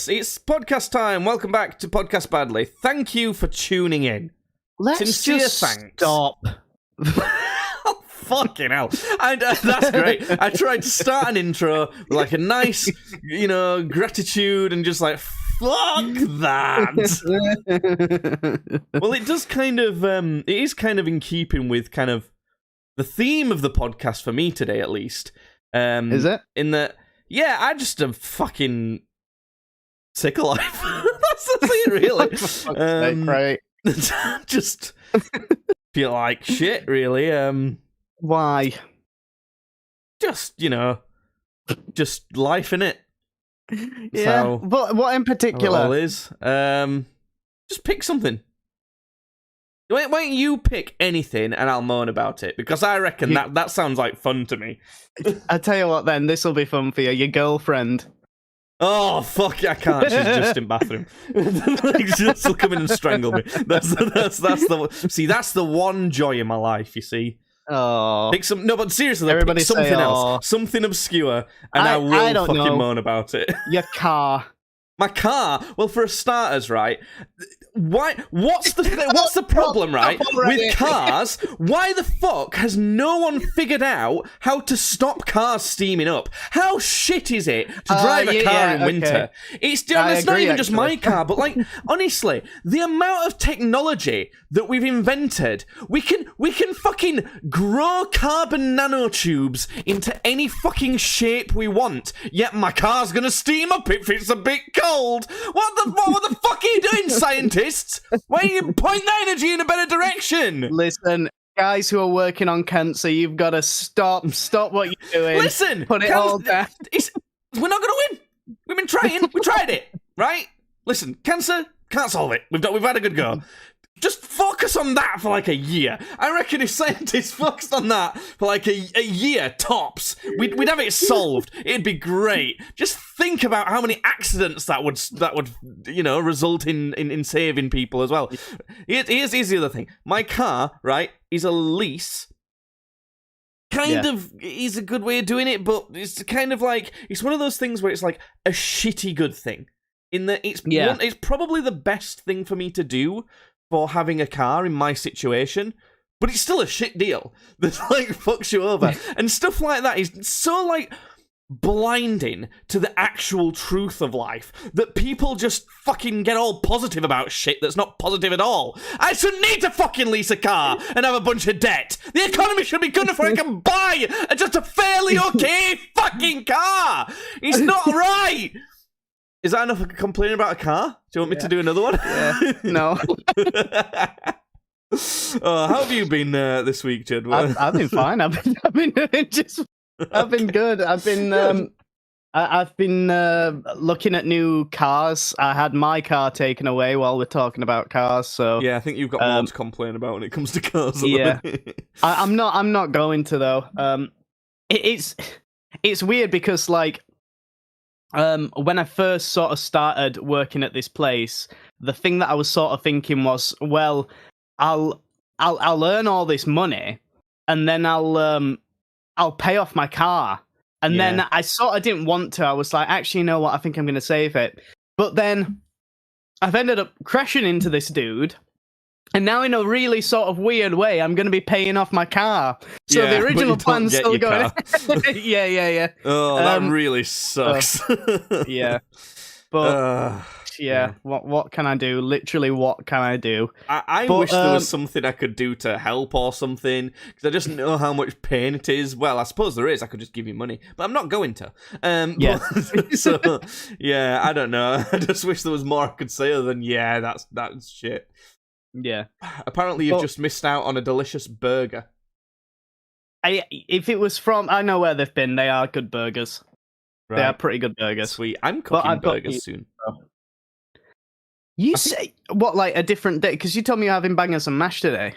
Yes, it's podcast time. Welcome back to Podcast Badly. Thank you for tuning in. Let's Sincere just thanks. stop. Oh, fucking hell. And that's great. I tried to start an intro with like a nice, gratitude and just like, fuck that. Well, it does kind of, it is kind of in keeping with kind of the theme of the podcast for me today, at least. Is it? In that, yeah, I just am fucking sick of life. That's the thing, really. Right. Just feel like shit, really. Why? Just, just life, innit? Yeah. So, What in all particular? is. Just pick something. Why don't you pick anything and I'll moan about it? Because I reckon that sounds like fun to me. I tell you what, then this will be fun for you. Your girlfriend. Oh, fuck, I can't. She's just in bathroom. She'll come in and strangle me. That's the one joy in my life, you see. Oh. Pick but seriously, Everybody pick something say, else. Something obscure, and I will don't fucking know. moan about it. Your car. My car? Well, for starters, right? Why? What's the problem, right? With cars, why the fuck has no one figured out how to stop cars steaming up? How shit is it to drive a car in winter? It's not even just my car, but like honestly, the amount of technology that we've invented, we can fucking grow carbon nanotubes into any fucking shape we want. Yet my car's gonna steam up if it's a bit cold. What the fuck are you doing, scientists? Why don't you point that energy in a better direction? Listen, guys who are working on cancer, you've got to stop what you're doing. Listen, put it all down. We're not gonna win. We've been trying. We tried it, right? Listen, cancer can't solve it. We've had a good go. Just focus on that for like a year. I reckon if scientists focused on that for like a year tops, we'd have it solved. It'd be great. Just think about how many accidents that would result in saving people as well. Here's the other thing. My car, right, is a lease. Kind of is a good way of doing it, but it's kind of like it's one of those things where it's like a shitty good thing. In that it's probably the best thing for me to do for having a car in my situation, but it's still a shit deal that like fucks you over. And stuff like that is so like blinding to the actual truth of life that people just fucking get all positive about shit that's not positive at all. I shouldn't need to fucking lease a car and have a bunch of debt. The economy should be good enough where I can buy just a fairly okay fucking car. It's not right. Is that enough of complaining about a car? Do you want me to do another one? Yeah. No. How have you been this week, Jed? I've been fine. I've been good. I've been looking at new cars. I had my car taken away while we're talking about cars. So yeah, I think you've got more to complain about when it comes to cars. Yeah, I'm not going to though. It's weird because like. When I first sort of started working at this place, the thing that I was sort of thinking was, well, I'll earn all this money, and then I'll pay off my car, and then I sort of didn't want to. I was like, actually, you know what? I think I'm going to save it. But then I've ended up crashing into this dude. And now, in a really sort of weird way, I'm going to be paying off my car. So the original plan's still going. Yeah. Oh, that really sucks. Yeah, but what can I do? Literally, what can I do? I wish there was something I could do to help or something, because I just know how much pain it is. Well, I suppose there is. I could just give you money, but I'm not going to. So yeah, I don't know. I just wish there was more I could say other than that's shit. Yeah. Apparently, you've just missed out on a delicious burger. If it was from, I know where they've been. They are good burgers. Right. They are pretty good burgers. Sweet. I'm cooking burgers soon. You say what, like a different day? Because you told me you're having bangers and mash today.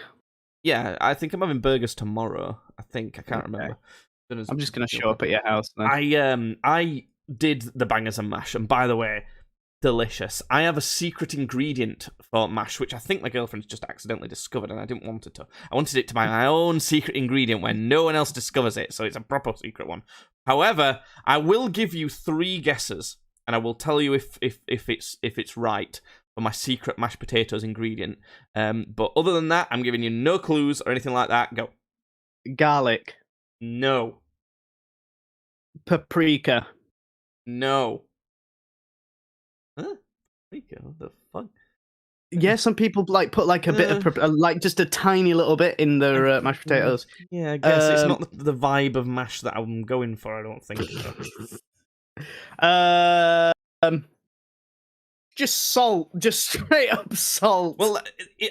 Yeah, I think I'm having burgers tomorrow. I can't remember. I'm just gonna show up at your house then. I did the bangers and mash, and by the way, delicious. I have a secret ingredient for mash, which I think my girlfriend's just accidentally discovered, and I didn't want it to. I wanted it to be my own secret ingredient where no one else discovers it, so it's a proper secret one. However, I will give you 3 guesses and I will tell you if it's right for my secret mashed potatoes ingredient. But other than that, I'm giving you no clues or anything like that. Go. Garlic. No. Paprika. No. Huh? Paprika? What the fuck? Yeah, some people like put like a bit of like just a tiny little bit in their mashed potatoes. Yeah, I guess it's not the vibe of mash that I'm going for. I don't think. Just salt, just straight up salt. Well,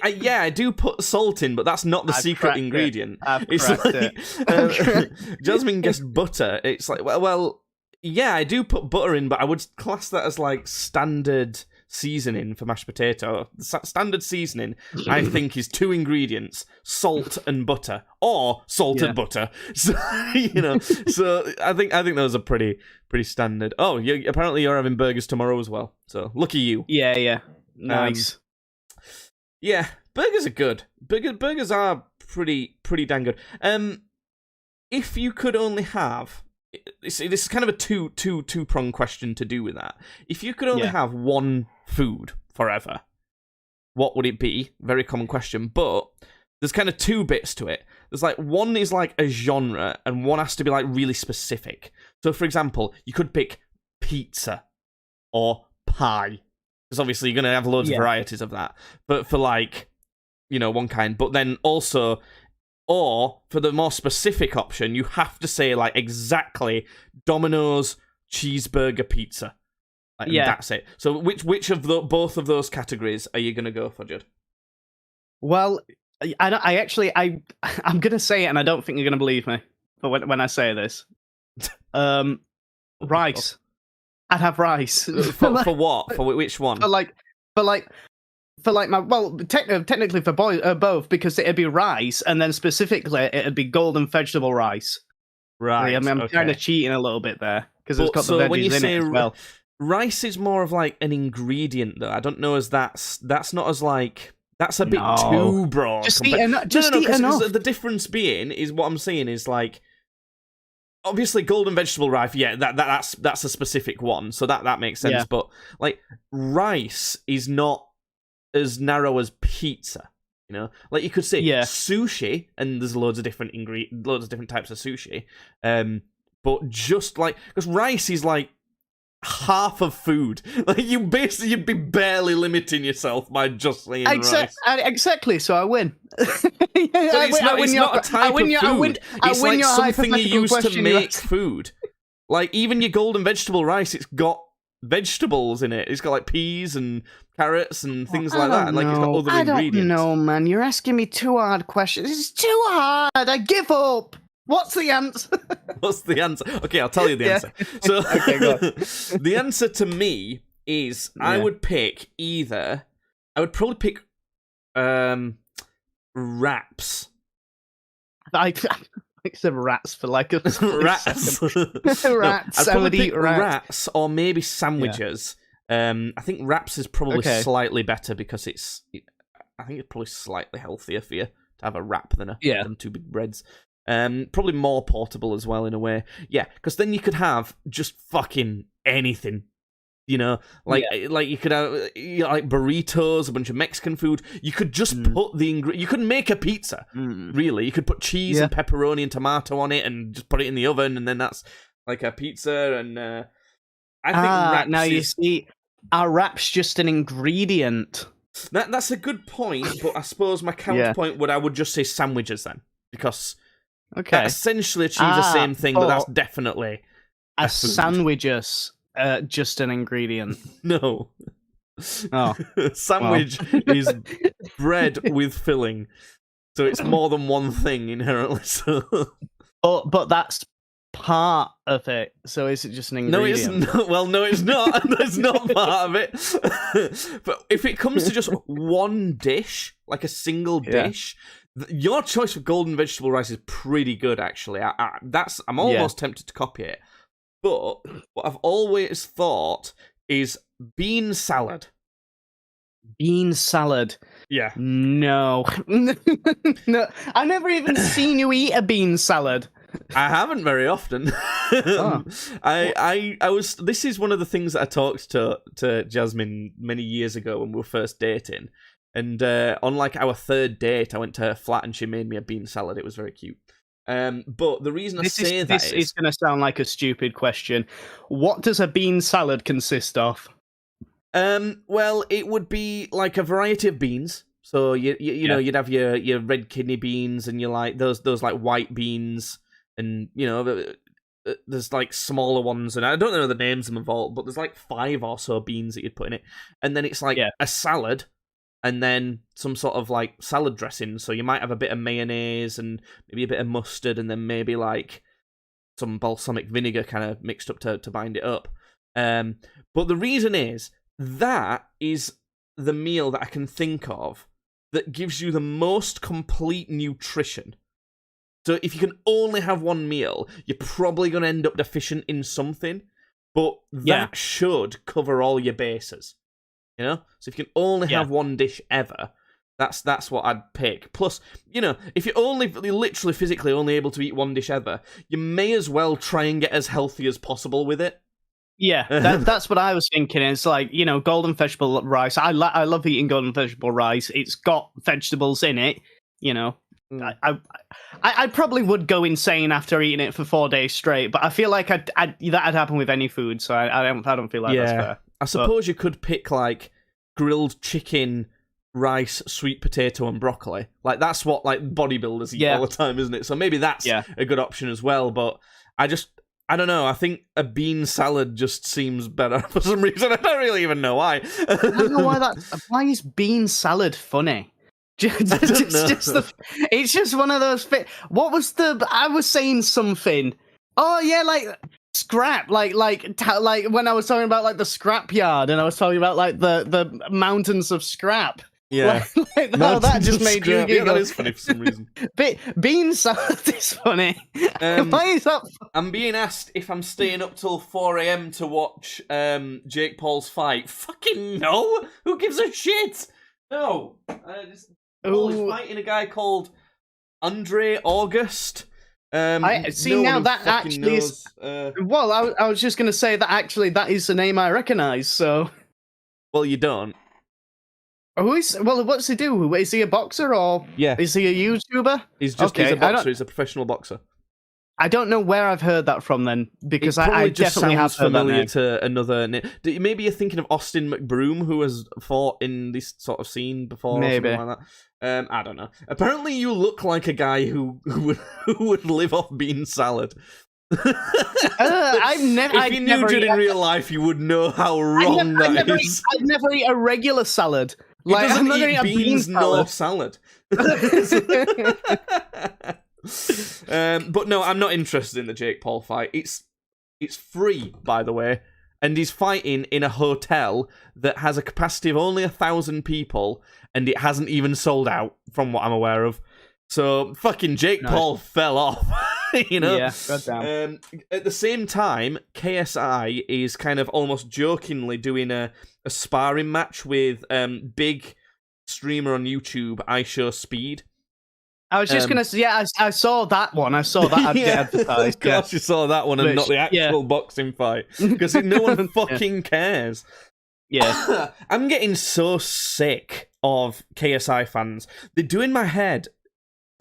I do put salt in, but that's not the secret ingredient. It's like Jasmine guessed butter. It's like, well, yeah, I do put butter in, but I would class that as like standard seasoning for mashed potato. Standard seasoning, I think, is 2 ingredients: salt and butter, or salted butter. So so I think those are pretty standard. Oh, apparently you're having burgers tomorrow as well. So lucky you. Yeah. Nice. Yeah, burgers are good. Burgers are pretty dang good. If you could only have, this is kind of a two-pronged question to do with that. If you could only have one food forever, what would it be? Very common question, but there's kind of 2 bits to it. There's like, one is like a genre, and one has to be like really specific. So, for example, you could pick pizza or pie, because obviously you're going to have loads of varieties of that. But for like, one kind. But then also, or for the more specific option, you have to say like exactly Domino's cheeseburger pizza. Like, that's it. So which of both of those categories are you going to go for, Judd? Well, I'm going to say it, and I don't think you're going to believe me when I say this. Rice. I'd have rice. For what? For which one? For my technically for both, because it'd be rice, and then specifically it'd be golden vegetable rice. Right. I mean, I'm kind of cheating a little bit there because it's got the veggies in it as well. Rice is more of like an ingredient, though. I don't know as that's not as like. That's a bit too broad. Just eat enough. The difference being is what I'm saying is like, obviously golden vegetable rice. Yeah, that's a specific one, so that makes sense. Yeah. But like rice is not as narrow as pizza. Like you could say sushi, and there's loads of different types of sushi. But just like, because rice is like half of food. Like you'd be barely limiting yourself by just saying rice. Exactly, so I win. It's not a type of food. It's like something you use to make food. Like even your golden vegetable rice, it's got vegetables in it. It's got like peas and carrots and things like that. And like it's got other ingredients. I don't know, man. You're asking me 2 hard questions. It's too hard. I give up. What's the answer? What's the answer? Okay, I'll tell you the answer. So, okay, go on. The answer to me is I would pick I would probably pick wraps. I said rats for like a rats. Rats. I'd probably pick rats or maybe sandwiches. I think wraps is probably slightly better because I think it's probably slightly healthier for you to have a wrap than 2 big breads. Probably more portable as well in a way. Yeah, because then you could have just fucking anything. Like you could have like burritos, a bunch of Mexican food. You could just put the you could make a pizza. Really, you could put cheese and pepperoni and tomato on it, and just put it in the oven, and then that's like a pizza. And I think wraps now you see, our wrap's just an ingredient. That's a good point, but I suppose my counterpoint I would just say sandwiches then, because that essentially achieves the same thing, but that's definitely a sandwiches. Just an ingredient. No. Oh. Sandwich is bread with filling. So it's more than one thing inherently. So. But that's part of it. So is it just an ingredient? No, it's not. Well, no, it's not. It's not part of it. But if it comes to just one dish, like a single dish, your choice of golden vegetable rice is pretty good, actually. I'm almost tempted to copy it. But what I've always thought is bean salad. Bean salad? Yeah. No. No. I've never even seen you eat a bean salad. I haven't very often. Oh. I was. This is one of the things that I talked to Jasmine many years ago when we were first dating, and on like our third date, I went to her flat and she made me a bean salad. It was very cute. But the reason I say that this is going to sound like a stupid question. What does a bean salad consist of? Well, it would be like a variety of beans. So you know, you'd have your red kidney beans and you like those like white beans, and you know there's like smaller ones, and I don't know the names of them all, but there's like 5 or so beans that you'd put in it, and then it's like a salad, and then some sort of like salad dressing. So you might have a bit of mayonnaise and maybe a bit of mustard, and then maybe like some balsamic vinegar kind of mixed up to bind it up. But the reason is that is the meal that I can think of that gives you the most complete nutrition. So if you can only have one meal, you're probably going to end up deficient in something, but that should cover all your bases. You know? So if you can only have one dish ever, that's what I'd pick. Plus, you know, if you're literally physically only able to eat one dish ever, you may as well try and get as healthy as possible with it. Yeah, that's what I was thinking. It's like, you know, golden vegetable rice. I love eating golden vegetable rice. It's got vegetables in it, you know. I probably would go insane after eating it for 4 days straight, but I feel like that'd happen with any food, so I don't feel like that's fair. I suppose you could pick like grilled chicken, rice, sweet potato, and broccoli. Like that's what like bodybuilders eat all the time, isn't it? So maybe that's a good option as well. But I don't know. I think a bean salad just seems better for some reason. I don't really even know why. I don't know why why is bean salad funny? It's just one of those. What was I was saying something. Oh yeah, like scrap, like when I was talking about like the scrap yard, and I was talking about like the mountains of scrap. Yeah, that just made you giggle. Yeah, that is funny for some reason. Bean salad is funny. Why is that? I'm being asked if I'm staying up till 4 a.m. to watch Jake Paul's fight. Fucking no! Who gives a shit? No. Paul is fighting a guy called Andre August. I see now that actually is. Well, I was just gonna say that actually that is the name I recognize. So. Well, you don't. What's he do? Is he a boxer or is he a YouTuber? He's a boxer. He's a professional boxer. I don't know where I've heard that from then, because I definitely have heard that name. To another name. Maybe you're thinking of Austin McBroom, who has fought in this sort of scene before. Maybe. Or something like that. I don't know. Apparently, you look like a guy who would live off bean salad. If you knew Judd in real life, you would know how wrong that is. I'd never eat a regular salad. He doesn't eat beans nor salad. But no, I'm not interested in the Jake Paul fight. It's free, by the way, and he's fighting in a hotel that has a capacity of only 1,000 people, and it hasn't even sold out, from what I'm aware of. So fucking Jake Paul fell off. You know? Yeah, goddamn. At the same time, KSI is kind of almost jokingly doing a sparring match with big streamer on YouTube, iShowSpeed. I was just gonna say, I saw that one. I saw that get advertised. Of course, you saw that one and not the actual boxing fight, because no one fucking cares. Yeah, I'm getting so sick of KSI fans. They're doing my head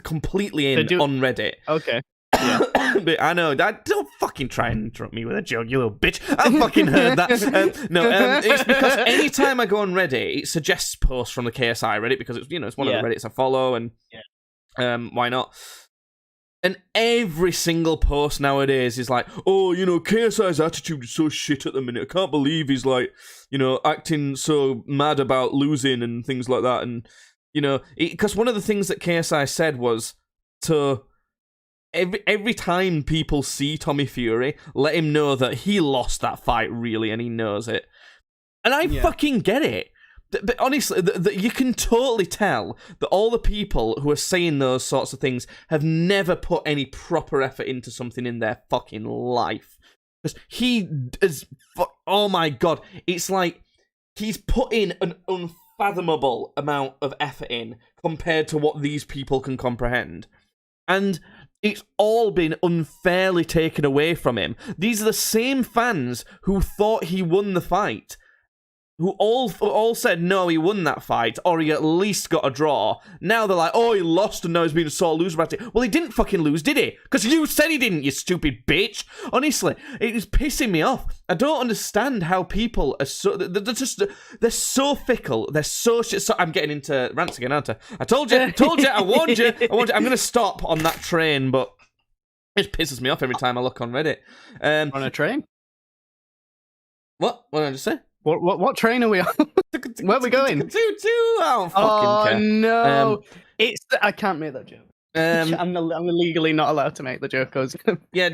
completely on Reddit. Okay. Yeah. But I know. Don't fucking try and interrupt me with a joke, you little bitch. I fucking heard that. It's because anytime I go on Reddit, it suggests posts from the KSI Reddit, because it's one of the Reddits I follow, and why not? And every single post nowadays is like, oh, KSI's attitude is so shit at the minute. I can't believe he's like, acting so mad about losing and things like that. And because one of the things that KSI said was to. Every time people see Tommy Fury, let him know that he lost that fight, really, and he knows it. And I fucking get it. But honestly, you can totally tell that all the people who are saying those sorts of things have never put any proper effort into something in their fucking life. Because he is... Oh my god. It's like he's put in an unfathomable amount of effort in compared to what these people can comprehend. And It's all been unfairly taken away from him. These are the same fans who thought he won the fight, who all said, no, he won that fight, or he at least got a draw. Now they're like, oh, he lost, and now he's being a sore loser about it. Well, he didn't fucking lose, did he? Because you said he didn't, you stupid bitch. Honestly, it is pissing me off. I don't understand how people are so... They're so fickle. They're so shit. So I'm getting into rants again, aren't I? I told you, I warned you. I'm going to stop on that train, but it pisses me off every time I look on Reddit. On a train? What? What did I just say? What train are we on? Where are we going? I don't fucking care. No. I can't make that joke. I'm legally not allowed to make the joke. Yeah,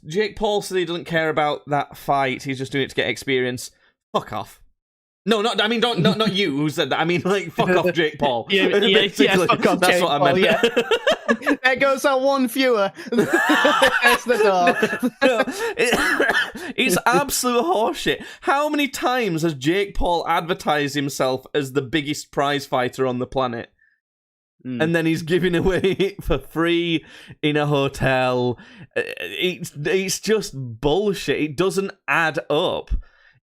Jake Paul said he doesn't care about that fight. He's just doing it to get experience. Fuck off. No, not you who said that. I mean, like, fuck off, Jake Paul. Yeah, fuck off, that's Jake what I meant. Paul, yeah. There goes that one viewer. That's the door. No, it's absolute horseshit. How many times has Jake Paul advertised himself as the biggest prize fighter on the planet? And then he's giving away for free in a hotel. It's just bullshit. It doesn't add up.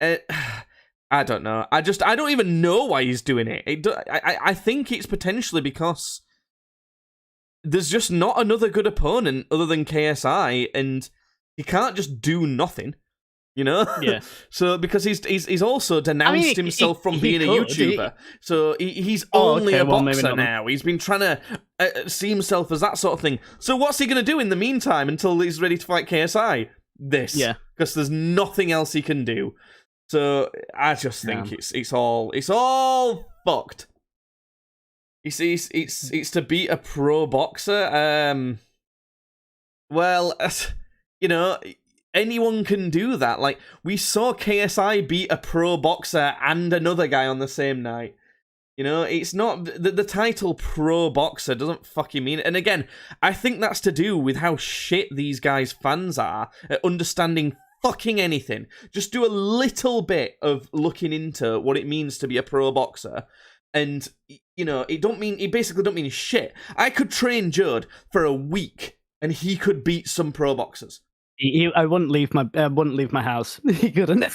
I don't know. I don't even know why he's doing it. I think it's potentially because there's just not another good opponent other than KSI, and he can't just do nothing, you know? Yeah. So because he's also denounced himself from being a YouTuber, so he's only a boxer now. He's been trying to see himself as that sort of thing. So what's he gonna do in the meantime until he's ready to fight KSI? This, yeah, because there's nothing else he can do. So I just think it's all fucked. It's to beat a pro boxer. Well, you know, anyone can do that. Like, we saw KSI beat a pro boxer and another guy on the same night. You know, it's not the title pro boxer doesn't fucking mean it. And again, I think that's to do with how shit these guys' fans are at understanding fucking anything. Just do a little bit of looking into what it means to be a pro boxer, and you know, it basically don't mean shit. I could train Judd for a week, and he could beat some pro boxers. I wouldn't leave my house. He couldn't.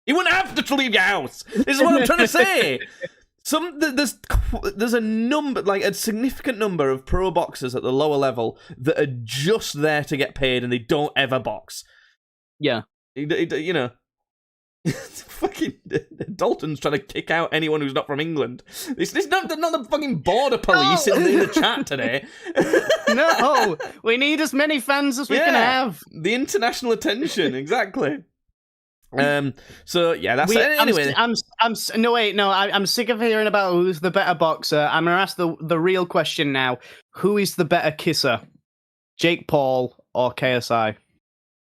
You wouldn't have to leave your house. This is what I'm trying to say. There's a number, like a significant number of pro boxers at the lower level that are just there to get paid, and they don't ever box. Yeah, you know, fucking Dalton's trying to kick out anyone who's not from England. It's not the fucking border police in the chat today. No, we need as many fans as we can have. The international attention, exactly. So yeah, that's it. Anyway, I'm sick of hearing about who's the better boxer. I'm gonna ask the real question now: who is the better kisser, Jake Paul or KSI?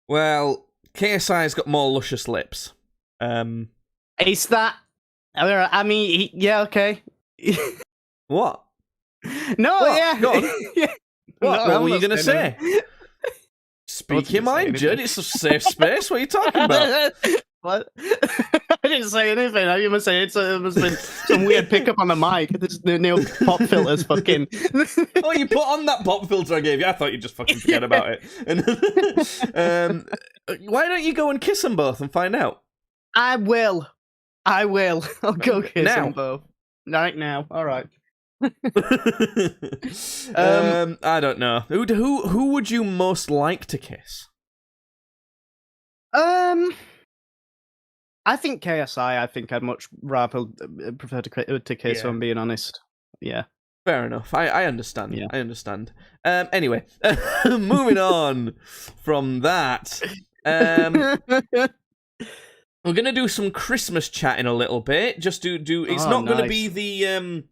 Well, KSI's got more luscious lips. Is that? I mean, yeah, okay. What? No, what? yeah. Go on. Yeah. What were you going to say? Speak your mind, Judd. It's a safe space. What are you talking about? What? I didn't say anything. You must say it must have been some weird pickup on the mic. The new pop filters fucking... Oh, you put on that pop filter I gave you. I thought you'd just fucking forget about it. And, why don't you go and kiss them both and find out? I will. I'll go kiss them both. Right now. All right. I don't know. Who would you most like to kiss? I think KSI. I think I'd much rather prefer to kiss. If I'm being honest. Yeah. Fair enough. I understand. Yeah. I understand. Anyway, moving on from that. We're gonna do some Christmas chat in a little bit. Just do. It's not gonna be the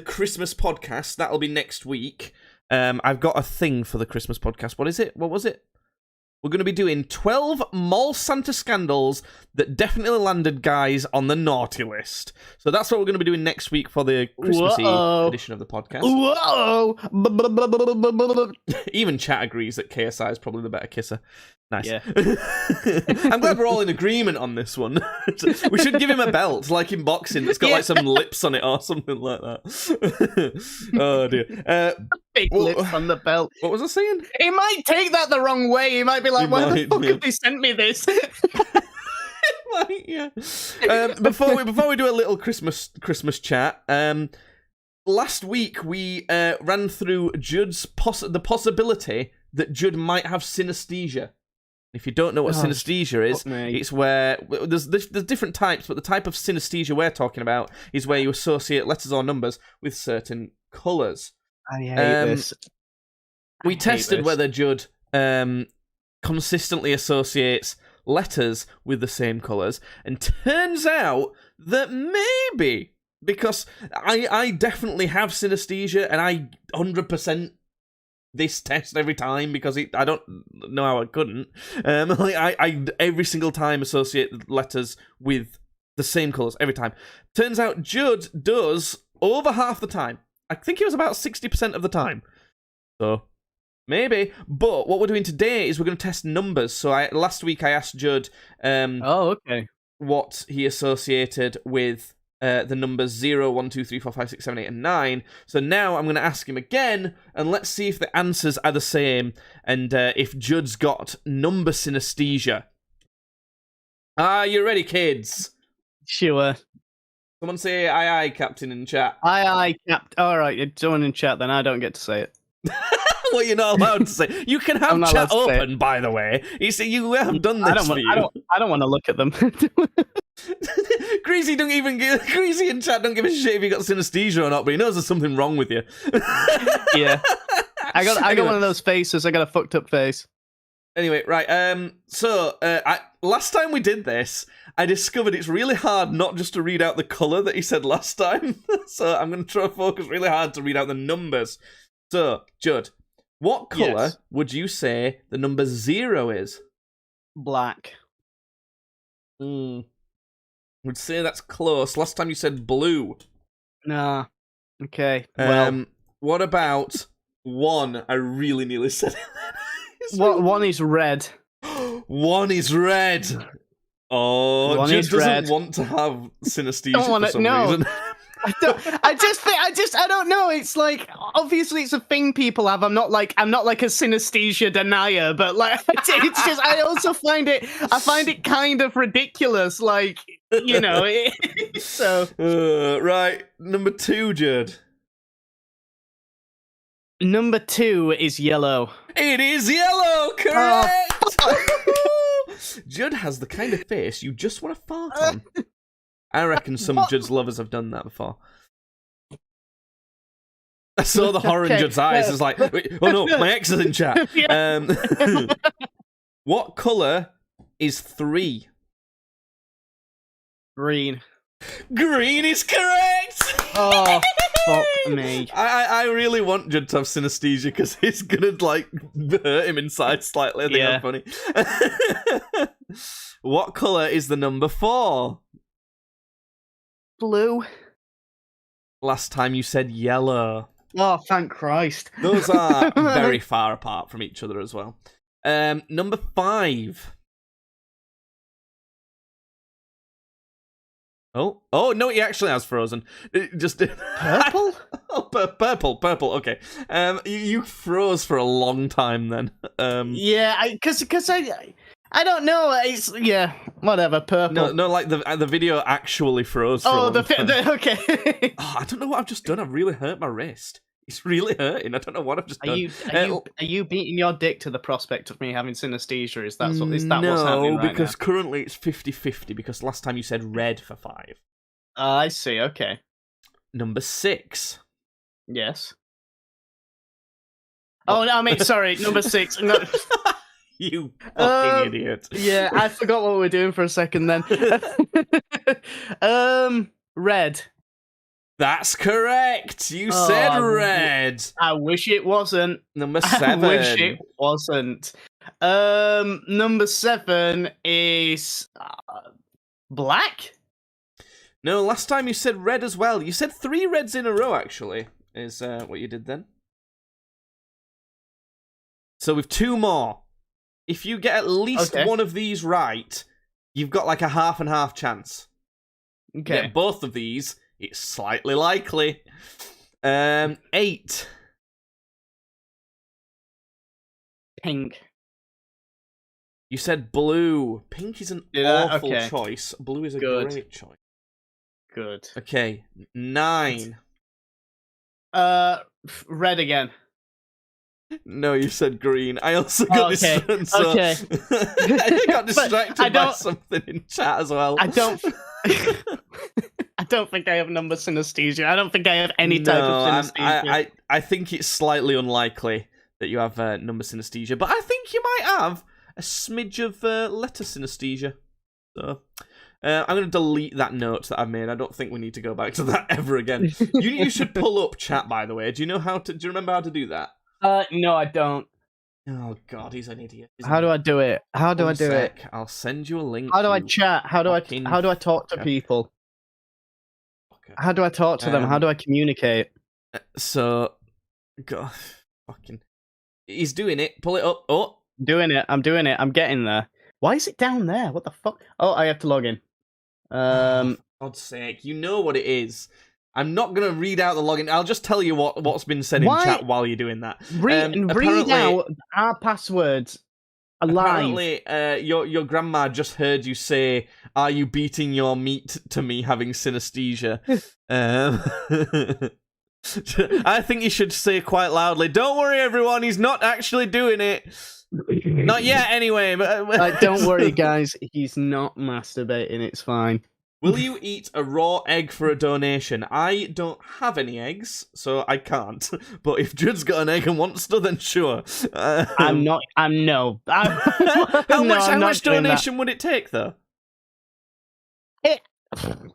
Christmas podcast. That'll be next week. I've got a thing for the Christmas podcast. What is it? What was it? We're going to be doing 12 Mall Santa scandals that definitely landed guys on the naughty list. So that's what we're going to be doing next week for the Christmassy edition of the podcast. Whoa! Even chat agrees that KSI is probably the better kisser. Nice. Yeah. I'm glad we're all in agreement on this one. We should give him a belt, like in boxing, that's got like some lips on it or something like that. Oh dear. Big lips on the belt. What was I saying? He might take that the wrong way. He might be like, "Why the fuck have they sent me this?" Like, yeah. Before we do a little Christmas chat, last week we ran through Judd's the possibility that Judd might have synesthesia. If you don't know what synesthesia is, it's where there's different types, but the type of synesthesia we're talking about is where you associate letters or numbers with certain colours. I hate this. We tested whether Judd consistently associates letters with the same colours, and turns out that maybe, because I definitely have synesthesia, and I 100% this test every time because I don't know how I couldn't. I every single time associate letters with the same colours every time. Turns out Judd does over half the time. I think it was about 60% of the time. So maybe. But what we're doing today is we're going to test numbers. So last week I asked Judd what he associated with the numbers 0, 1, 2, 3, 4, 5, 6, 7, 8, and 9. So now I'm going to ask him again, and let's see if the answers are the same, and if Judd's got number synesthesia. Are you ready, kids? Sure. Someone say aye, Captain, in chat. Aye, Captain. All right, someone in chat, then I don't get to say it. Well, you're not allowed to say. You can have chat open, by the way. You see, you have done this for you. I don't want to look at them. Greasy in chat don't give a shit if you got synesthesia or not, but he knows there's something wrong with you. Yeah, I got one of those faces. I got a fucked up face. Anyway, right. So last time we did this, I discovered it's really hard not just to read out the colour that he said last time. So I'm going to try to focus really hard to read out the numbers. So, Judd, what colour would you say the number 0 is? Black. Would say that's close. Last time you said blue. Nah. Okay. Well, what about 1? I really nearly said it. One is red. 1 is red. Oh, Judd doesn't want to have synesthesia for some reason. I don't know. It's like, obviously it's a thing people have. I'm not like a synesthesia denier, but like, it's just, I also find it kind of ridiculous. Like, you know, so. Right. Number 2, Judd. Number 2 is yellow. It is yellow, correct! Judd has the kind of face you just want to fart on. I reckon some Judd's lovers have done that before. I saw the horror in Judd's eyes. It's like, oh no, my ex is in chat. What colour is 3? Green. Green is correct! Oh, fuck me. I really want Judd to have synesthesia because it's gonna, like, hurt him inside slightly. I think that's funny. What colour is the number 4? Blue. Last time you said yellow. Oh, thank Christ. Those are very far apart from each other as well. Number 5. Oh no, he actually has frozen. Just purple. Purple. Okay. You froze for a long time then. Yeah, because I don't know. It's whatever. Purple. No, like the video actually froze. For a long time. Okay. Oh, I don't know what I've just done. I've really hurt my wrist. It's really hurting. I don't know what I've just done. Are you beating your dick to the prospect of me having synesthesia? Is that what's happening right now? No, because currently it's 50-50, because last time you said red for 5. I see, okay. Number 6. Yes. Oh, no, I mean, sorry, number 6. You fucking idiot. Yeah, I forgot what we were doing for a second then. Red. That's correct. You said red. I wish it wasn't. Number 7. I wish it wasn't. Number 7 is black. No, last time you said red as well. You said 3 reds in a row, actually, is what you did then. So with 2 more. If you get at least one of these right, you've got like a half and half chance. Okay. Get both of these, it's slightly likely. 8. pink. You said blue. Pink is an Did I? awful Okay. choice. Blue is a Good. great choice. Good. Okay, 9. Red again. No, you said green. I also got Okay, distracted. So okay. I got distracted I by don't- something in chat as well. I don't. I don't think I have number synesthesia. I don't think I have any type of synesthesia. I think it's slightly unlikely that you have number synesthesia, but I think you might have a smidge of letter synesthesia. So I'm going to delete that note that I've made. I don't think we need to go back to that ever again. You should pull up chat, by the way. Do you remember how to do that? No, I don't. Oh God, he's an idiot. How do I do it? How do I do it? I'll send you a link. How do I you chat? How do I fucking talk to fucker. people? fucker. How do I talk to them? How do I communicate? So, God, fucking, he's doing it. Pull it up. Oh, I'm doing it. I'm getting there. Why is it down there? What the fuck? Oh, I have to log in. for God's sake, you know what it is. I'm not gonna read out the login. I'll just tell you what's been said in Why- chat while you're doing that. read apparently- out our passwords alive. Apparently, your grandma just heard you say, "Are you beating your meat to me having synesthesia?" I think you should say quite loudly, "Don't worry, everyone. He's not actually doing it. Not yet, anyway." But Don't worry, guys. He's not masturbating. It's fine. Will you eat a raw egg for a donation? I don't have any eggs, so I can't. But if Judd's got an egg and wants to, then sure. I'm not. I'm no. How No, much? I'm How not much doing that. donation would it take, though?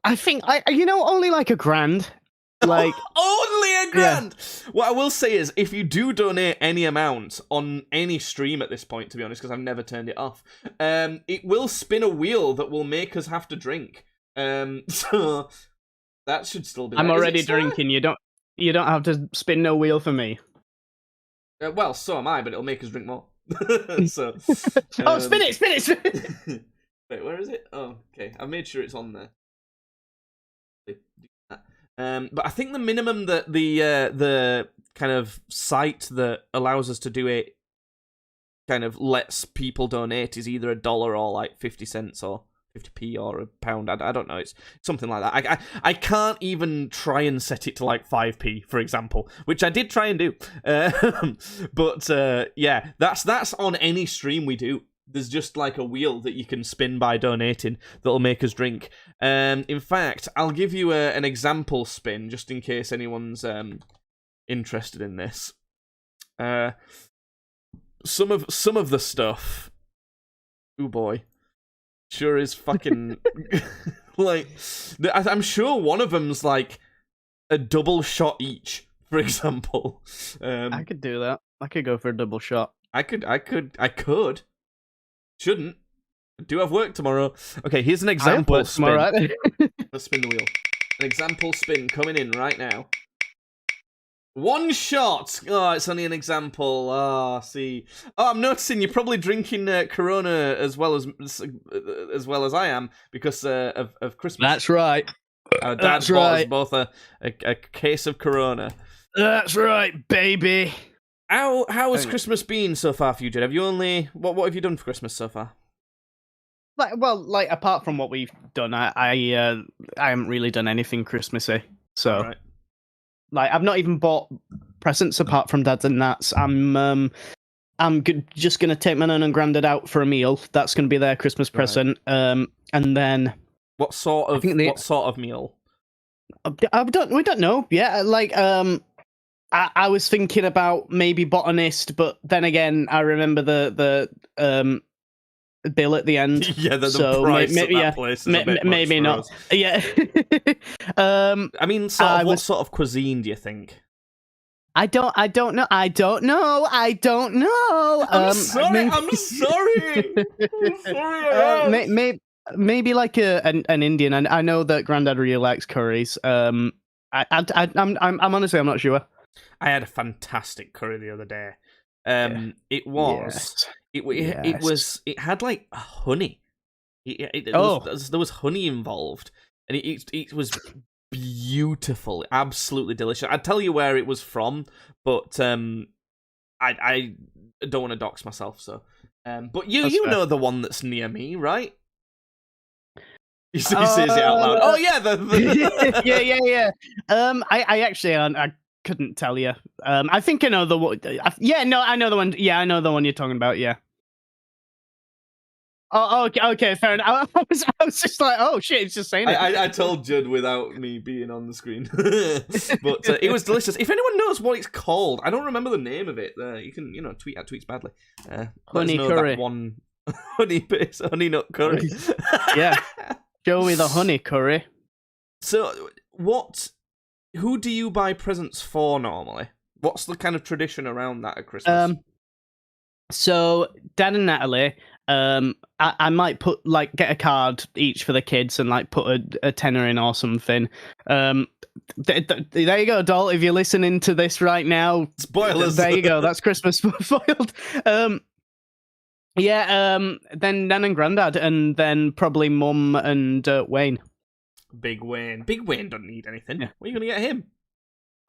I think only like $1,000. Like Only $1,000. What I will say is, if you do donate any amount on any stream at this point, to be honest, because I've never turned it off, it will spin a wheel that will make us have to drink. So that should still be. I'm there. Is already it still there? drinking. You don't have to spin no wheel for me. Well, so am I, but it'll make us drink more. So. Oh, spin it! Wait, where is it? Oh, okay. I made sure it's on there. But I think the minimum that the kind of site that allows us to do it kind of lets people donate is either $1 or like 50 cents or 50p or £1. I don't know. It's something like that. I can't even try and set it to like 5p, for example, which I did try and do. But yeah, that's on any stream we do. There's just like a wheel that you can spin by donating that'll make us drink. In fact, I'll give you an example spin just in case anyone's interested in this. Some of the stuff. Oh boy, sure is fucking like. I'm sure one of them's like a double shot each. For example, I could do that. I could go for a double shot. I could. Shouldn't. I do have work tomorrow. Okay, here's an example spin. Tomorrow. Let's spin the wheel. An example spin coming in right now. One shot! Oh, it's only an example. Oh, see. Oh, I'm noticing you're probably drinking Corona as well as I am because of Christmas. That's right. Our dad That's bought us right. both a case of Corona. That's right, baby. How has Hang on. Christmas been so far for you, Jed? Have you only what have you done for Christmas so far? Like apart from what we've done, I haven't really done anything Christmassy. So, Right. like, I've not even bought presents apart from Dad's and Nat's. I'm just gonna take my nan and granddad out for a meal. That's gonna be their Christmas Right. present. And then What sort of meal? we don't know. Yeah, like I was thinking about maybe botanist, but then again, I remember the bill at the end. Yeah, the So, price maybe, at yeah, that place is a bit much maybe for not. us. Yeah. I mean, what was- sort of cuisine do you think? I don't know. I'm sorry. maybe- I'm sorry. I'm sorry. Maybe like an Indian. And I know that Granddad really likes curries. I'm honestly, I'm not sure. I had a fantastic curry the other day. It was. Yes. It had like honey. There was honey involved, and it was beautiful, absolutely delicious. I'd tell you where it was from, but I don't want to dox myself, so. But you That's fair. know the one that's near me, right? He says it out loud. Oh yeah, yeah. I actually I couldn't tell you. I think I know the one. Yeah, no, I know the one. Yeah, I know the one you're talking about. Yeah. Oh, okay, fair enough. I was just like, oh shit, it's just saying it. I told Judd without me being on the screen, but it was delicious. If anyone knows what it's called, I don't remember the name of it. You can tweet at Tweets Badly. Honey curry. That one honey nut curry. Yeah, show me the honey curry. So who do you buy presents for normally? What's the kind of tradition around that at Christmas? So Dad and Natalie, I might get a card each for the kids and like put a tenner in or something. There you go, Doll. If you're listening to this right now, spoilers. There you go. That's Christmas spoiled. Then Nan and Grandad, and then probably Mum and Wayne. Big Wayne. Big Wayne doesn't need anything. Yeah. What are you gonna get him?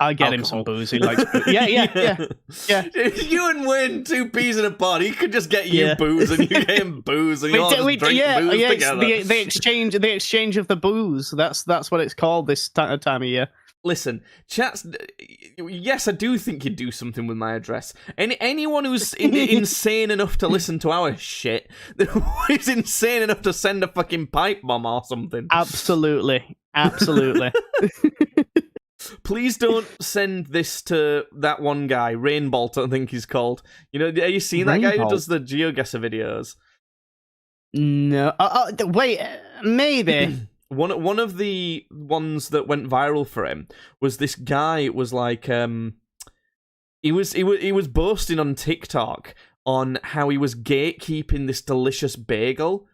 I'll get him some booze. He likes booze. Yeah. You and Wayne, 2 peas in a pod. He could just get you booze, and you get him booze, and you all drink booze together. The exchange of the booze. That's what it's called this time of year. Listen, chats. Yes, I do think you'd do something with my address. Anyone who's insane enough to listen to our shit, is insane enough to send a fucking pipe bomb or something. Absolutely. Please don't send this to that one guy, Rainbolt, I think he's called. Are you seeing that guy who does the GeoGuessr videos? No. Wait, maybe. One of the ones that went viral for him was this guy was like he was boasting on TikTok on how he was gatekeeping this delicious bagel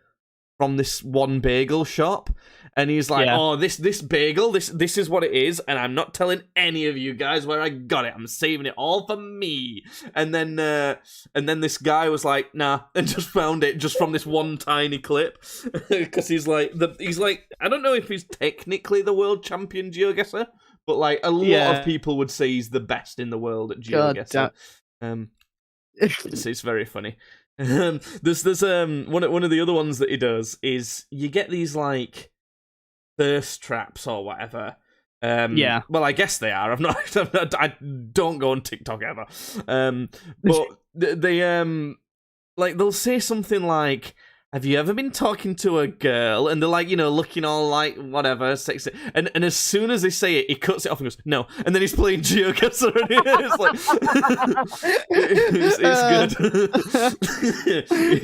from this one bagel shop, and he's like, "Oh, this bagel, this is what it is, and I'm not telling any of you guys where I got it. I'm saving it all for me." And then this guy was like, "Nah," and just found it just from this one tiny clip, because he's like, I don't know if he's technically the world champion GeoGuessr, but like a lot of people would say he's the best in the world at GeoGuessr. It's very funny. There's one of the other ones that he does is you get these like thirst traps or whatever. Well, I guess they are. I don't go on TikTok ever. But they they'll say something like, "Have you ever been talking to a girl?" And they're like, looking all like whatever, sexy. And as soon as they say it, he cuts it off and goes, "No." And then he's playing GeoGuessr, and it's like, it's good. he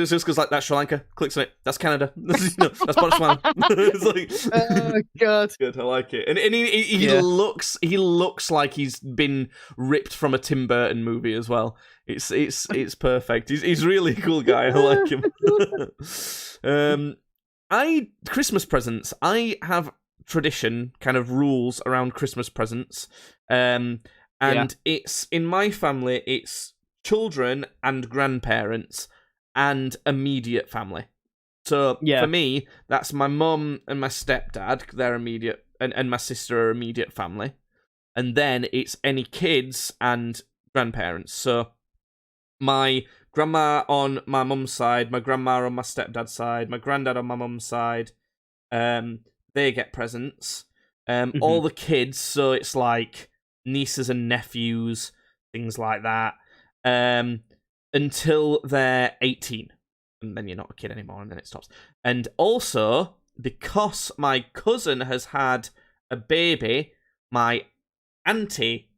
just goes like, "That's Sri Lanka." Clicks on it. "That's Canada." That's Botswana. It's like, oh god, good. I like it. And he looks like he's been ripped from a Tim Burton movie as well. It's perfect. He's really a cool guy. I like him. Christmas presents. I have tradition, kind of rules around Christmas presents. It's in my family. It's children and grandparents and immediate family. So for me, that's my mum and my stepdad. They're immediate, and my sister are immediate family. And then it's any kids and grandparents. So my grandma on my mum's side, my grandma on my stepdad's side, my granddad on my mum's side, they get presents. All the kids, so it's like nieces and nephews, things like that, until they're 18. And then you're not a kid anymore, and then it stops. And also, because my cousin has had a baby, my auntie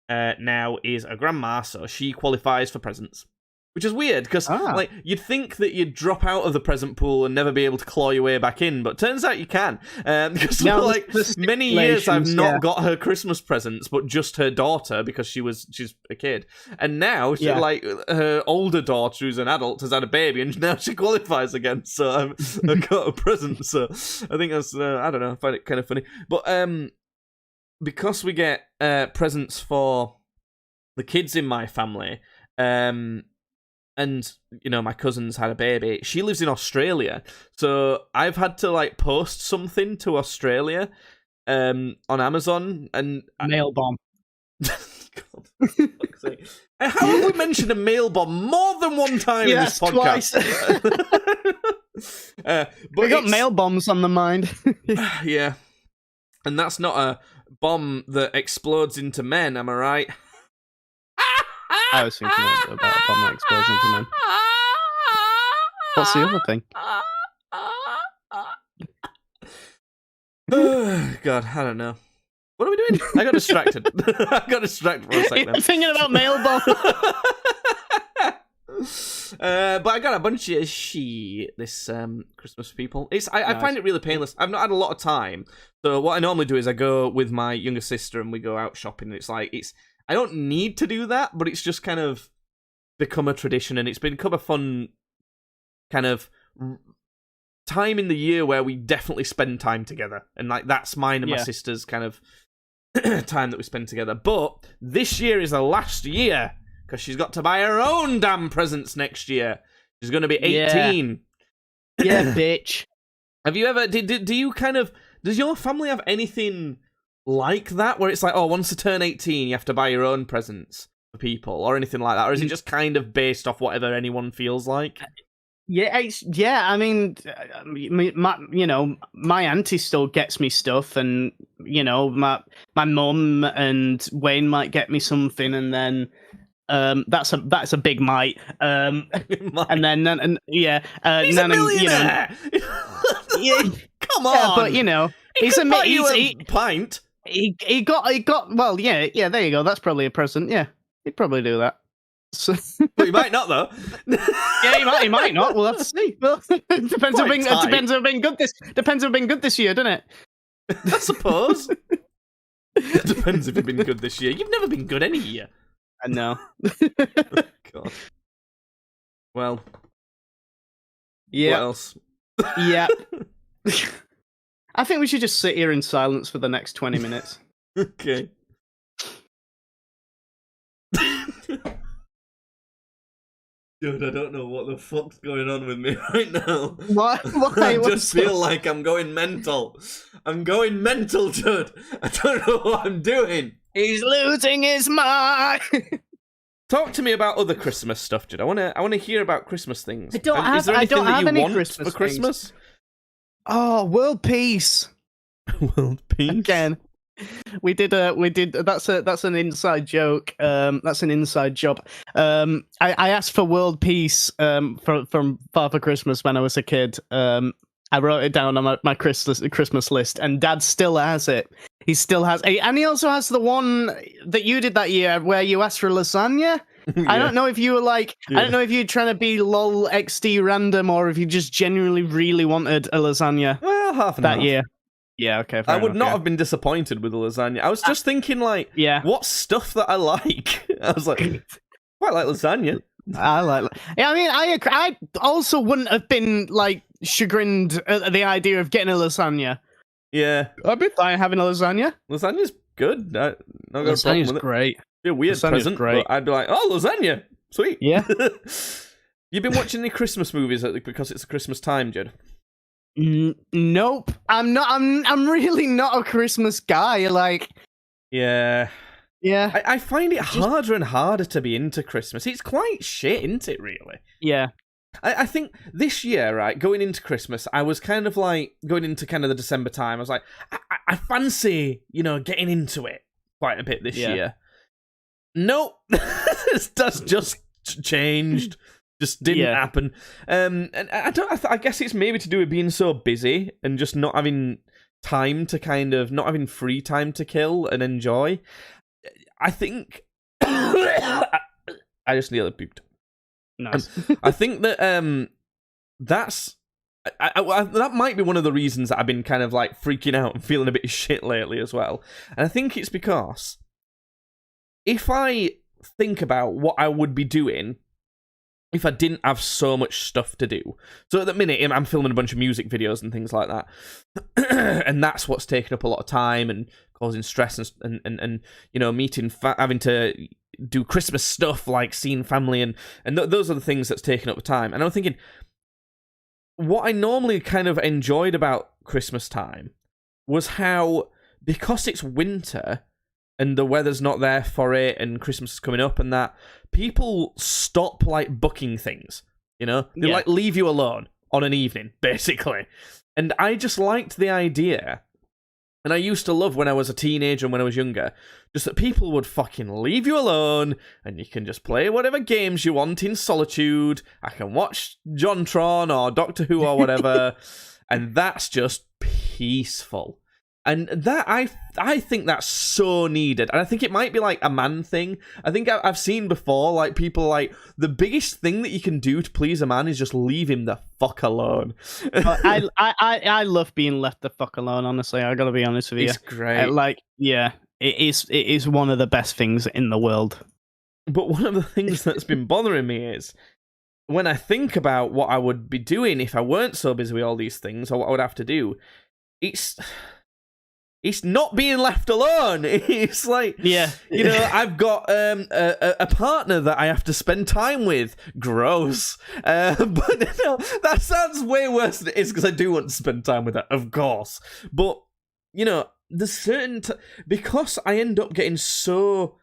now is a grandma, so she qualifies for presents. Which is weird, because like you'd think that you'd drop out of the present pool and never be able to claw your way back in, but turns out you can. Because for like many years I've not got her Christmas presents, but just her daughter, because she's a kid. And now like her older daughter, who's an adult, has had a baby, and now she qualifies again. So I've got a present. So I think that's I don't know, I find it kind of funny. But because we get presents for the kids in my family, and my cousin's had a baby, she lives in Australia, so I've had to like post something to Australia on Amazon, and mail bomb. God, fuck's fuck's sake. How have we mentioned a mail bomb more than one time in this podcast? But we got mail bombs on the mind. Yeah. And that's not a bomb that explodes into men, am I right? I was thinking about a bomb that explodes into men. What's the other thing? God, I don't know. What are we doing? I got distracted. I got distracted for a second. You're thinking about mail bomb. But I got a bunch of shit this Christmas, people. I find it really painless. I've not had a lot of time, so what I normally do is I go with my younger sister and we go out shopping. It's I don't need to do that, but it's just kind of become a tradition, and it's become a fun kind of time in the year where we definitely spend time together, and like that's mine and my sister's kind of time that we spend together. But this year is the last year because she's got to buy her own damn presents next year. She's going to be 18. Yeah, bitch. Have you ever? Do you kind of? Does your family have anything like that where it's like, oh, once you turn 18, you have to buy your own presents for people or anything like that, or is it just kind of based off whatever anyone feels like? Yeah. I mean, my auntie still gets me stuff, and my mum and Wayne might get me something, and then that's a big might. And then he's a millionaire. Yeah, come on. Yeah, but he's a pint. He got well. Yeah. There you go. That's probably a present. Yeah, he'd probably do that. So, but he might not, though. Yeah, he might not. We'll have to see. Well, it depends if I've been good this year, doesn't it? I suppose. It depends if you've been good this year. You've never been good any year. I know. God. Well. Yeah. What else? Yeah. I think we should just sit here in silence for the next 20 minutes. Okay. Dude, I don't know what the fuck's going on with me right now. Why? I just feel like I'm going mental. I'm going mental, dude. I don't know what I'm doing. He's losing his mind. Talk to me about other Christmas stuff, dude. I want to hear about Christmas things. I don't have any Christmas for Christmas? Things. Oh, world peace. World peace. Again. We did that's an inside joke. That's an inside job. I asked for world peace from Father Christmas when I was a kid. I wrote it down on my Christmas list, and Dad still has it. He still has, and he also has the one that you did that year where you asked for lasagna. Yeah. I don't know if you were I don't know if you're trying to be lol XD random or if you just genuinely really wanted a lasagna. Well, half and that half. year. Yeah, okay. I would not have been disappointed with the lasagna. I was just thinking, what stuff that I like? I was like, quite like lasagna. I like. Yeah, I mean, I also wouldn't have been chagrined at the idea of getting a lasagna. Yeah, I'd be fine having a lasagna. Lasagna's good. Not got Lasagna's a problem with it. Great. Be a weird present, great. But I'd be like, oh, lasagna, sweet. Yeah. You've been watching any Christmas movies because it's Christmas time, Jed? Nope. I'm not. I'm really not a Christmas guy. Yeah. Yeah. I find it harder and harder to be into Christmas. It's quite shit, isn't it, really? Yeah. I think this year, right, going into Christmas, I was kind of going into kind of the December time. I was like, I fancy, getting into it quite a bit this year. Nope. That's just changed. Just didn't happen. And I guess it's maybe to do with being so busy and just not having time to not having free time to kill and enjoy. I think I just nearly pooped. Nice. I think that that's that might be one of the reasons that I've been kind of freaking out and feeling a bit of shit lately as well. And I think it's because if I think about what I would be doing if I didn't have so much stuff to do. So at the minute, I'm filming a bunch of music videos and things like that. And that's what's taking up a lot of time and causing stress and meeting, having to do Christmas stuff like seeing family and those are the things that's taking up the time. And I'm thinking, what I normally kind of enjoyed about Christmas time was how, because it's winter, and the weather's not there for it, and Christmas is coming up, and that people stop like booking things. You know, they like leave you alone on an evening, basically. And I just liked the idea. And I used to love when I was a teenager and when I was younger, just that people would fucking leave you alone and you can just play whatever games you want in solitude. I can watch JonTron or Doctor Who or whatever, and that's just peaceful. And that I think that's so needed. And I think it might be like a man thing. I think I've seen before, like, people like, the biggest thing that you can do to please a man is just leave him the fuck alone. I love being left the fuck alone, honestly. I gotta be honest with you. It's great. It is one of the best things in the world. But one of the things that's been bothering me is, when I think about what I would be doing if I weren't so busy with all these things, or what I would have to do, it's not being left alone. It's like, you know, I've got a partner that I have to spend time with. Gross. But no, that sounds way worse than it is, because I do want to spend time with her, of course. But, you know, there's certain... because I end up getting so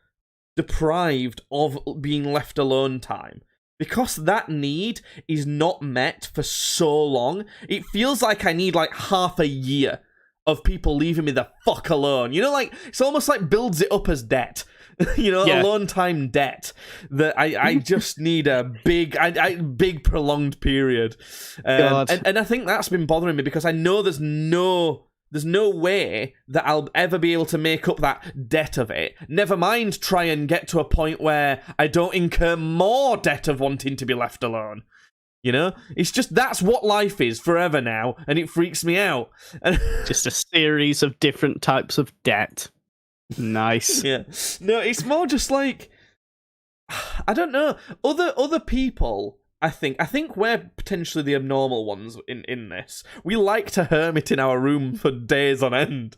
deprived of being left alone time, because that need is not met for so long, it feels like I need like half a year of people leaving me the fuck alone. You know, like, it's almost like builds it up as debt. You know, alone time debt. That I just need a big prolonged period. And I think that's been bothering me, because I know there's no way that I'll ever be able to make up that debt of it. Never mind try and get to a point where I don't incur more debt of wanting to be left alone. You know? It's just, that's what life is forever now, and it freaks me out. Just a series of different types of debt. Nice. Yeah. No, it's more just like, I don't know. Other people, I think we're potentially the abnormal ones in this. We like to hermit in our room for days on end.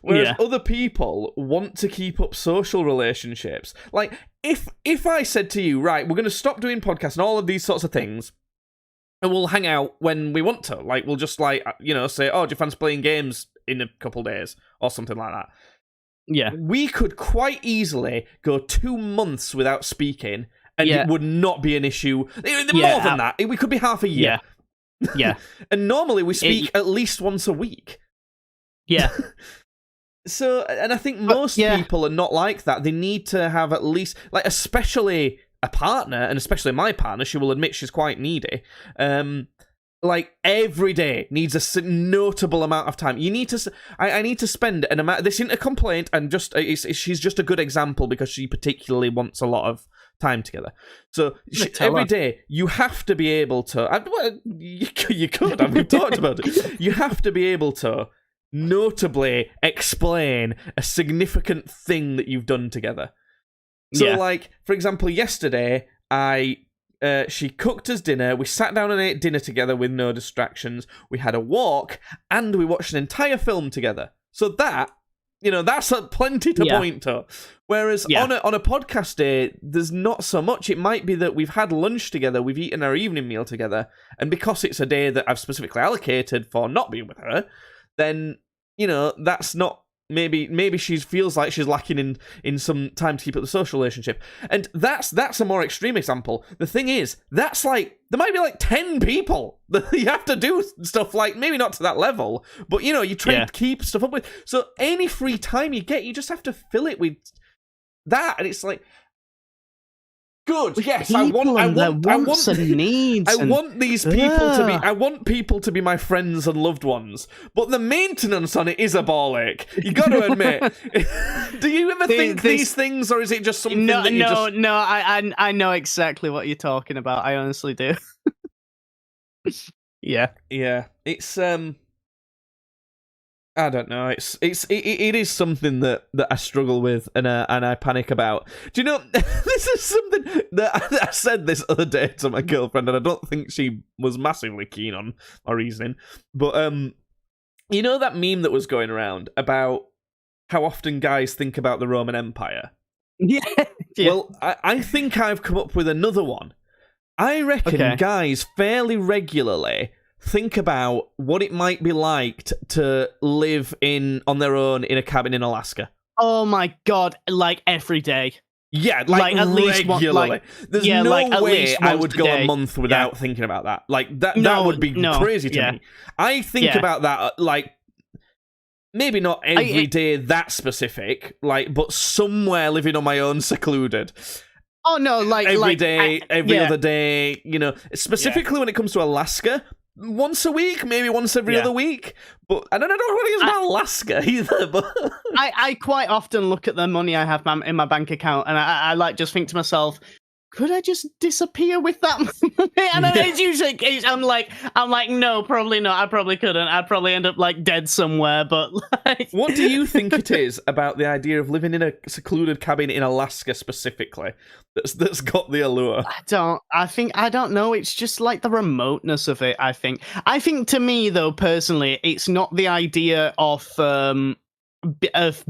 Whereas other people want to keep up social relationships. Like, if I said to you, right, we're going to stop doing podcasts and all of these sorts of things, and we'll hang out when we want to. Like, we'll just, like, you know, say, oh, do you fancy playing games in a couple days? Or something like that. Yeah. We could quite easily go 2 months without speaking, and it would not be an issue. More than that. We could be half a year. Yeah. And normally we speak at least once a week. Yeah. So, and I think most people are not like that. They need to have at least, like, especially a partner, and especially my partner, she will admit she's quite needy. Like, every day needs a notable amount of time. You need to. I need to spend an amount. This isn't a complaint, and just she's just a good example, because she particularly wants a lot of time together. So every day you have to be able to. You could. We've talked about it. You have to be able to notably explain a significant thing that you've done together. So, like, for example, yesterday, she cooked us dinner, we sat down and ate dinner together with no distractions, we had a walk, and we watched an entire film together. So that, you know, that's plenty to point to. Whereas on a podcast day, there's not so much. It might be that we've had lunch together, we've eaten our evening meal together, and because it's a day that I've specifically allocated for not being with her, then, you know, that's not... Maybe she feels like she's lacking in some time to keep up the social relationship. And that's a more extreme example. The thing is, that's like, there might be like 10 people that you have to do stuff like, maybe not to that level, but, you know, you try to keep stuff up with. So any free time you get, you just have to fill it with that. And it's like, good. Yes, I want people to be my friends and loved ones, but the maintenance on it is a bollock. You got to admit. Do you ever think these things, or is it just something that you just... No, I know exactly what you're talking about. I honestly do. Yeah. It's I don't know. It is something that I struggle with and I panic about. Do you know? This is something that I said this other day to my girlfriend, and I don't think she was massively keen on my reasoning. But you know that meme that was going around about how often guys think about the Roman Empire? Yeah. Well, I think I've come up with another one. I reckon guys fairly regularly think about what it might be like to live on their own in a cabin in Alaska. Oh my god, like every day. Yeah, like at least regularly. There's no at way least I once would a go day. a month without thinking about that. Like that No, would be no, crazy to yeah. me. I think Yeah. about that like maybe not every day that specific, like, but somewhere living on my own, secluded. Oh no, like Every day, every yeah. other day, you know, specifically when it comes to Alaska, once a week, maybe once every Yeah. other week. But I don't know what it is about Alaska either. But I quite often look at the money I have in my bank account, and I like just think to myself, could I just disappear with that money? And then it's usually I'm like, no, probably not. I probably couldn't. I'd probably end up like dead somewhere. But like, what do you think it is about the idea of living in a secluded cabin in Alaska specifically that's got the allure? I don't know. It's just like the remoteness of it. I think to me though, personally, it's not the idea of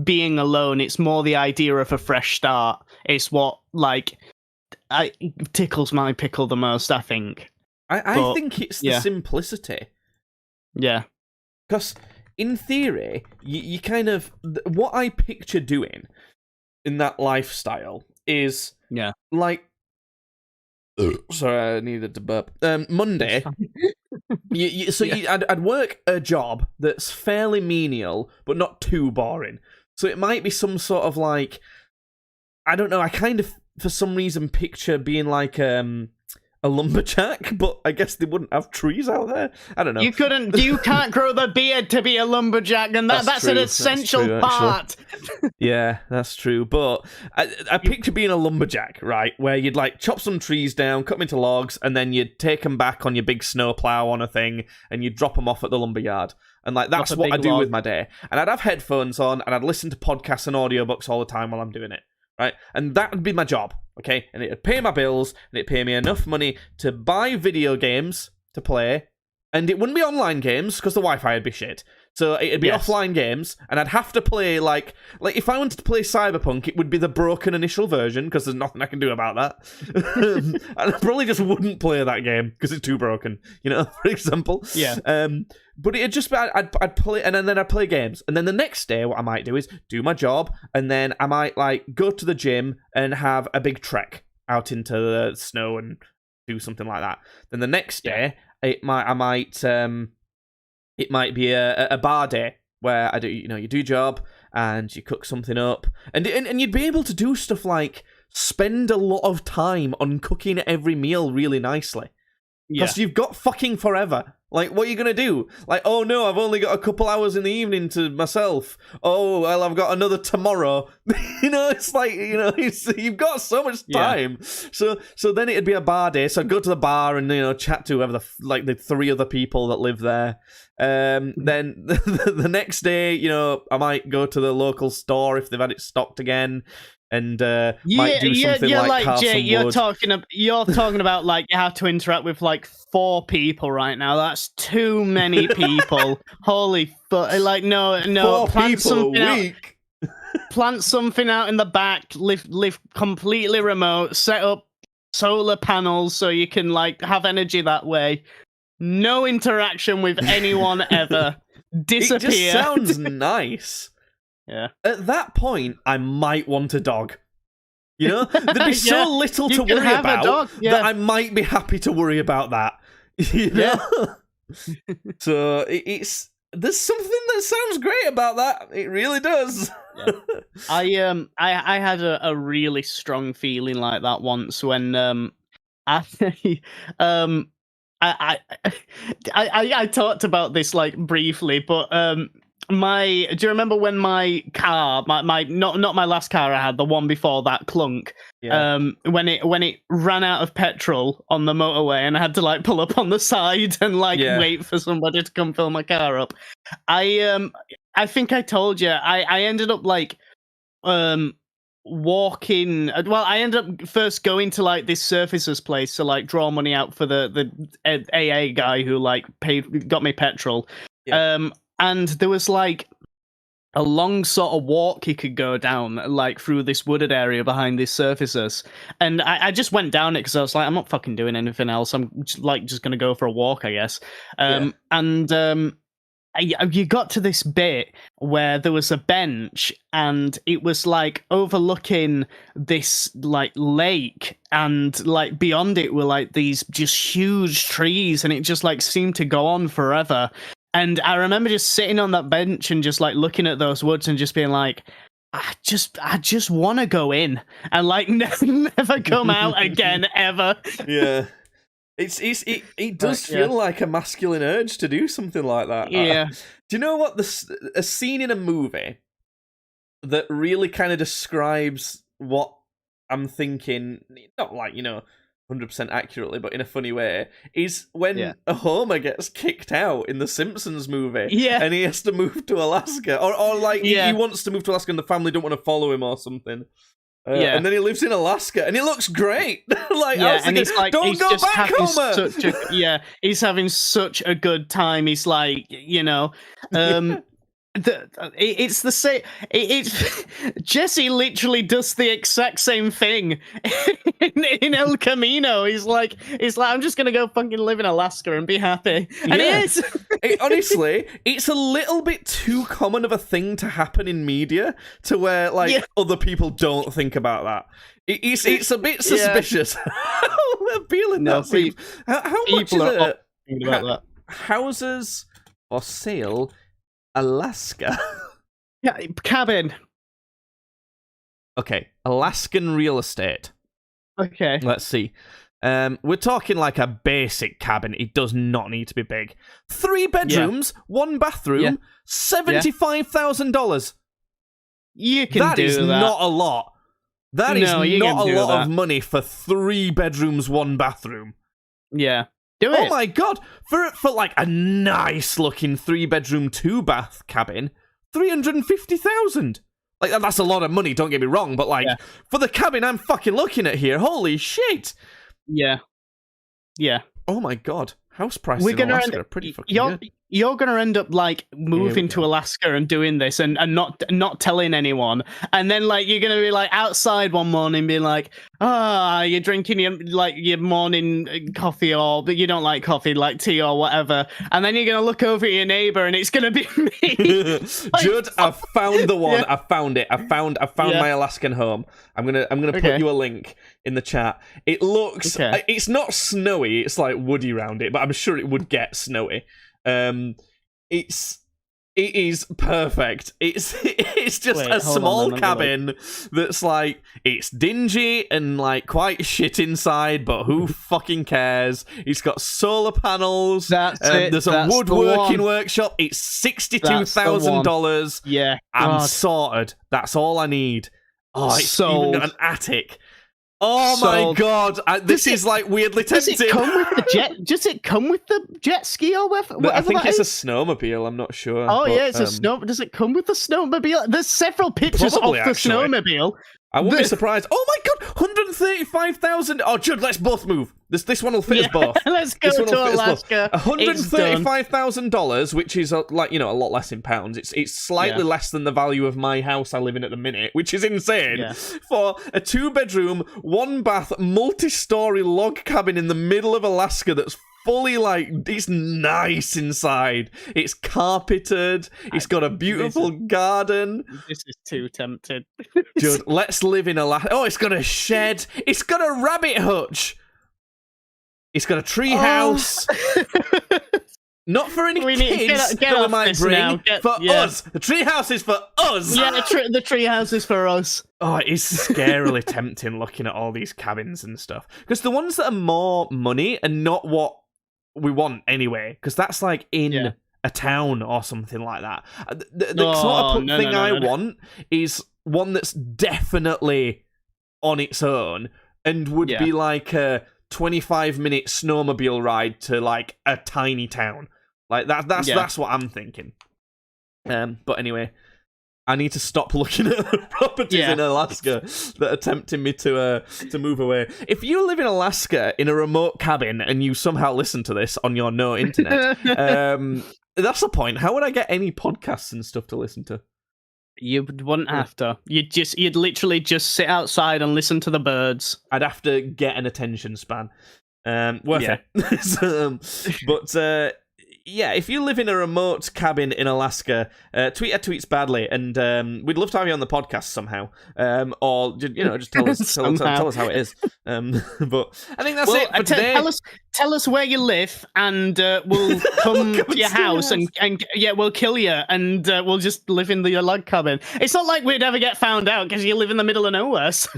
being alone. It's more the idea of a fresh start. It's what like tickles my pickle the most, I think. I think it's the simplicity. Yeah. Because in theory, you kind of what I picture doing in that lifestyle is like. Sorry, I needed to burp. Monday, I'd work a job that's fairly menial but not too boring. So it might be some sort of like, I don't know. I kind of for some reason picture being like a lumberjack, but I guess they wouldn't have trees out there. I don't know. You can't grow the beard to be a lumberjack, and that's an essential part. Yeah, that's true. But I picture being a lumberjack, right, where you'd like chop some trees down, cut them into logs, and then you'd take them back on your big snowplow on a thing, and you'd drop them off at the lumberyard. And like that's what I do with my day. And I'd have headphones on, and I'd listen to podcasts and audiobooks all the time while I'm doing it. Right, and that would be my job, okay? And it'd pay my bills, and it'd pay me enough money to buy video games to play, and it wouldn't be online games because the Wi-Fi would be shit. So it'd be offline games, and I'd have to play like if I wanted to play Cyberpunk, it would be the broken initial version because there's nothing I can do about that. And I probably just wouldn't play that game because it's too broken, you know, for example. Yeah. But it'd just be I'd play, and then I'd play games, and then the next day what I might do is do my job, and then I might like go to the gym and have a big trek out into the snow and do something like that. Then the next day it might be a bar day where I do, you know, you do your job and you cook something up, and you'd be able to do stuff like spend a lot of time on cooking every meal really nicely. Because you've got fucking forever. Like, what are you going to do? Like, oh no, I've only got a couple hours in the evening to myself. Oh, well, I've got another tomorrow. You know, it's like, you know, you've got so much time. So then it'd be a bar day. So I'd go to the bar and, you know, chat to whoever the three other people that live there. Then the next day, you know, I might go to the local store if they've had it stocked again. And might do something like carve Jay, some wood. you're talking about like you have to interact with like 4 people right now. That's too many people. Holy fuck! Like no, 4 people a week. Plant something out in the back. Live completely remote. Set up solar panels so you can like have energy that way. No interaction with anyone ever. Disappear. It just sounds nice. Yeah. At that point, I might want a dog. You know, there'd be so little to worry about that I might be happy to worry about that. You know? So there's something that sounds great about that. It really does. Yeah. I had a really strong feeling like that once when I talked about this like briefly, but do you remember when my car, my not my last car I had, the one before that, Clunk, when it ran out of petrol on the motorway and I had to like pull up on the side and like wait for somebody to come fill my car up. I think I told you I ended up like walking. Well, I ended up first going to like this surfacer's place to like draw money out for the AA guy who like got me petrol. And there was like a long sort of walk he could go down, like through this wooded area behind these surfaces. And I just went down it because I was like, I'm not fucking doing anything else. I'm just going to go for a walk, I guess. you got to this bit where there was a bench and it was like overlooking this like lake, and like beyond it were like these just huge trees, and it just like seemed to go on forever. And I remember just sitting on that bench and just like looking at those woods and just being like, I just want to go in and like never come out again ever. Yeah. It does feel like a masculine urge to do something like that. Yeah. Do you know what a scene in a movie that really kind of describes what I'm thinking, not like, 100% accurately, but in a funny way, is when Homer gets kicked out in the Simpsons movie, and he has to move to Alaska, or like he wants to move to Alaska and the family don't want to follow him or something. And then he lives in Alaska, and it looks great. I was thinking, he's like, don't go back, Homer. He's having such a good time. He's like, it's the same. It's Jesse literally does the exact same thing in El Camino. He's like, I'm just gonna go fucking live in Alaska and be happy, and he is. Honestly, it's a little bit too common of a thing to happen in media to where other people don't think about that. It's a bit suspicious. How appealing that seems. How much is it? About that. Houses for sale, Alaska. Cabin. Okay, Alaskan real estate. Okay. Let's see. We're talking like a basic cabin. It does not need to be big. 3 bedrooms, 1 bathroom, $75,000. You can do that. That is not a lot. That is not a lot of money for 3 bedrooms, 1 bathroom. Yeah. Do it. Oh my god. For like a nice looking 3 bedroom, 2 bath cabin, $350,000. Like, that's a lot of money, don't get me wrong, but like for the cabin I'm fucking looking at here, holy shit. Yeah. Yeah. Oh my god. House prices in Alaska are pretty fucking good. You're gonna end up like moving to Alaska and doing this and not telling anyone, and then like you're gonna be like outside one morning being like, you're drinking your morning coffee, or but you don't like coffee, like tea or whatever, and then you're gonna look over at your neighbor and it's gonna be me. Judd, I found the one. I found it. I found my Alaskan home. I'm gonna put you a link in the chat. It looks it's not snowy, it's like woody around it, but I'm sure it would get snowy. It is perfect. It's just a small cabin that's like, it's dingy and like quite shit inside, but who fucking cares? It's got solar panels. There's a woodworking workshop. It's $62,000. Yeah, I'm sorted. That's all I need. Oh, it's even got an attic. Oh my god! This is like weirdly tempting. Does it come with the jet? Does it come with the jet ski or whatever? I think it's a snowmobile. I'm not sure. Oh yeah, it's a snow. Does it come with the snowmobile? There's several pictures of the snowmobile. I wouldn't be surprised. Oh my god, $135,000. Oh, Judd, let's both move. This one will fit us both. Let's go to Alaska. $135,000, which is a lot less in pounds. It's slightly less than the value of my house I live in at the minute, which is insane. For a 2-bedroom, 1 bath, multi-story log cabin in the middle of Alaska that's fully it's nice inside. It's carpeted. It's got a beautiful garden. This is too tempting. Judd, let's live in Alaska. Oh, it's got a shed. It's got a rabbit hutch. It's got a tree house. Not for any kids that we might bring. For us. The tree house is for us. Yeah, the tree house is for us. Oh, it is scarily tempting looking at all these cabins and stuff. Because the ones that are more money are not what we want anyway. Because that's like in a town or something like that. The sort of thing I want is one that's definitely on its own and would be like a 25-minute snowmobile ride to like a tiny town. Like that's what I'm thinking. But anyway, I need to stop looking at the properties in Alaska that are tempting me to move away. If you live in Alaska in a remote cabin and you somehow listen to this on your no internet, that's the point. How would I get any podcasts and stuff to listen to? You wouldn't have to. You'd literally just sit outside and listen to the birds. I'd have to get an attention span. Worth it. But yeah, if you live in a remote cabin in Alaska, tweet at Tweets Badly, and we'd love to have you on the podcast somehow. Or just tell us tell us how it is. But I think that's it for today. Tell us where you live, and we'll come to your house, and we'll kill you, and we'll just live in the log cabin. It's not like we'd ever get found out because you live in the middle of nowhere. So.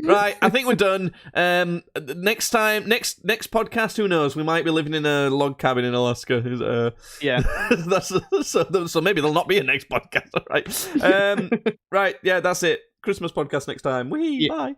Right, I think we're done. Next podcast, who knows? We might be living in a log cabin in Alaska. Yeah, that's so maybe there'll not be a next podcast. All right, right, yeah, that's it. Christmas podcast next time. Bye.